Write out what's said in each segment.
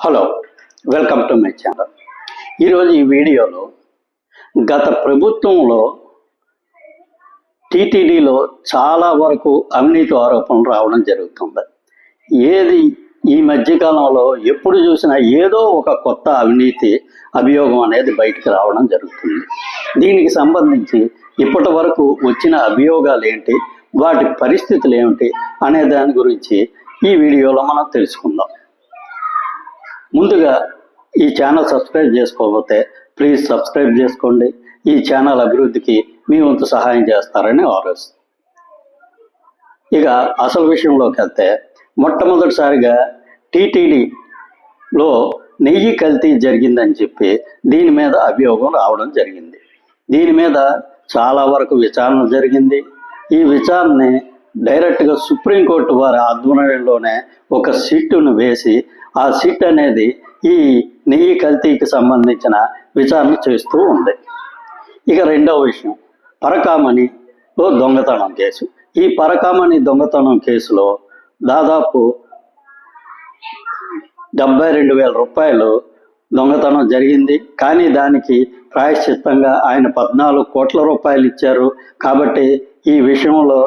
Hello, welcome to my channel. ఈరోజు ఈ వీడియోలో గత ప్రభుత్వంలో టీటీడీలో చాలా వరకు అవినీతి ఆరోపణలు రావడం జరుగుతుంది. ఏది ఈ మధ్యకాలంలో ఎప్పుడు చూసినా ఏదో ఒక కొత్త అవినీతి అభియోగం అనేది బయటకు రావడం జరుగుతుంది. దీనికి సంబంధించి ఇప్పటి వరకు వచ్చిన అభియోగాలు ఏంటి, వాటి పరిస్థితులు ఏమిటి అనే దాని గురించి ఈ వీడియోలో మనం తెలుసుకుందాం. ముందుగా ఈ ఛానల్ సబ్స్క్రైబ్ చేసుకోకపోతే ప్లీజ్ సబ్స్క్రైబ్ చేసుకోండి. ఈ ఛానల్ అభివృద్ధికి మీ వంతు సహాయం చేస్తారని ఆలోచిస్తాను. ఇక అసలు విషయంలోకి వెళ్తే, మొట్టమొదటిసారిగా టీటీడీలో నెయ్యి కల్తీ జరిగిందని చెప్పి దీని మీద అభియోగం రావడం జరిగింది. దీని మీద చాలా వరకు విచారణ జరిగింది. ఈ విచారణని డైరెక్ట్గా సుప్రీంకోర్టు వారి ఆధ్వర్యంలోనే ఒక సిట్టును వేసి ఆ సిట్ అనేది ఈ నెయ్యి కల్తీకి సంబంధించిన విచారణ చేస్తూ ఉంది. ఇక రెండవ విషయం, పరకామణిలో దొంగతనం కేసు. ఈ పరకామణి దొంగతనం కేసులో దాదాపు 72,000 రూపాయలు దొంగతనం జరిగింది. కానీ దానికి ప్రాయశ్చిత్తంగా ఆయన 14 కోట్ల రూపాయలు ఇచ్చారు. కాబట్టి ఈ విషయంలో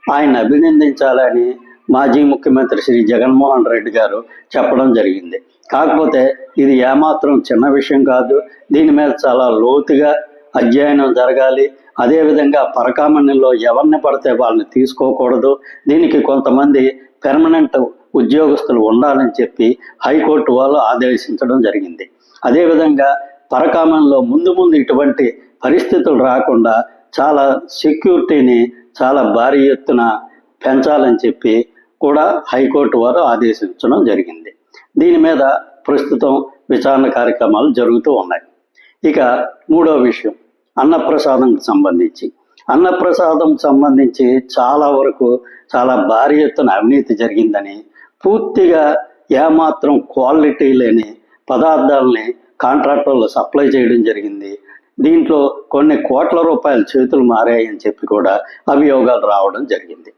ఆయన అభినందించాలని మాజీ ముఖ్యమంత్రి శ్రీ జగన్మోహన్ రెడ్డి గారు చెప్పడం జరిగింది. కాకపోతే ఇది ఏమాత్రం చిన్న విషయం కాదు. దీని మీద చాలా లోతుగా అధ్యయనం జరగాలి. అదేవిధంగా పరకామణిలో ఎవరిని పడితే వాళ్ళని తీసుకోకూడదు. దీనికి కొంతమంది పెర్మనెంట్ ఉద్యోగస్తులు ఉండాలని చెప్పి హైకోర్టు వాళ్ళు ఆదేశించడం జరిగింది. అదేవిధంగా పరకామణిలో ముందు ఇటువంటి పరిస్థితులు రాకుండా చాలా సెక్యూరిటీని చాలా భారీ ఎత్తున పెంచాలని చెప్పి కూడా హైకోర్టు వారు ఆదేశించడం జరిగింది. దీని మీద ప్రస్తుతం విచారణ కార్యక్రమాలు జరుగుతూ ఉన్నాయి. ఇక మూడో విషయం, అన్నప్రసాదంకి సంబంధించి చాలా వరకు చాలా భారీ ఎత్తున అవినీతి జరిగిందని, పూర్తిగా ఏమాత్రం క్వాలిటీ లేని పదార్థాలని కాంట్రాక్టర్లు సప్లై చేయడం జరిగింది. దీంట్లో కొన్ని కోట్ల రూపాయల చేతులు మారాయని చెప్పి కూడా అభియోగాలు రావడం జరిగింది.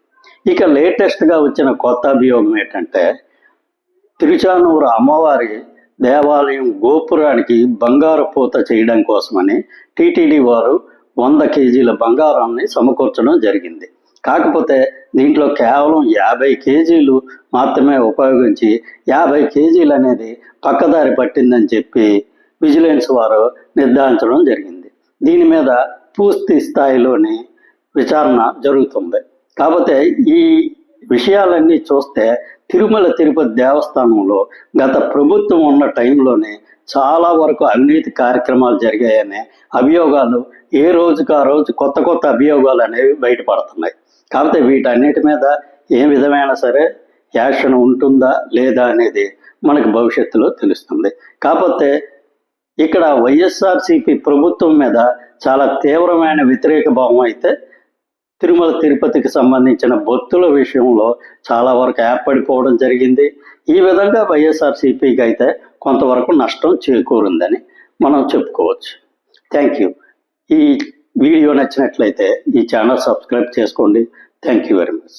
ఇక లేటెస్ట్గా వచ్చిన కొత్త అభియోగం ఏంటంటే, తిరుచానూరు అమ్మవారి దేవాలయం గోపురానికి బంగారు పూత చేయడం కోసమని టీటీడీ వారు 100 కేజీల బంగారాన్ని సమకూర్చడం జరిగింది. కాకపోతే దీంట్లో కేవలం 50 కేజీలు మాత్రమే ఉపయోగించి 50 కేజీలు అనేది పక్కదారి పట్టిందని చెప్పి విజిలెన్స్ వారు నిర్ధారించడం జరిగింది. దీని మీద పూర్తి స్థాయిలోని విచారణ జరుగుతుంది. కాకపోతే ఈ విషయాలన్నీ చూస్తే తిరుమల తిరుపతి దేవస్థానంలో గత ప్రభుత్వం ఉన్న టైంలోనే చాలా వరకు అవినీతి కార్యక్రమాలు జరిగాయనే అభియోగాలు ఏ రోజుకు ఆ రోజు కొత్త అభియోగాలు అనేవి బయటపడుతున్నాయి. కాకపోతే వీటన్నిటి మీద ఏ విధమైన సరే యాక్షన్ ఉంటుందా లేదా అనేది మనకు భవిష్యత్తులో తెలుస్తుంది. కాకపోతే ఇక్కడ వైఎస్ఆర్సీపీ ప్రభుత్వం మీద చాలా తీవ్రమైన వ్యతిరేక భావం అయితే తిరుమల తిరుపతికి సంబంధించిన భక్తుల విషయంలో చాలా వరకు ఏర్పడిపోవడం జరిగింది. ఈ విధంగా వైఎస్ఆర్సీపీకి అయితే కొంతవరకు నష్టం చేకూరిందని మనం చెప్పుకోవచ్చు. Thank you. ఈ వీడియో నచ్చినట్లయితే ఈ ఛానల్ సబ్స్క్రైబ్ చేసుకోండి. Thank you very much.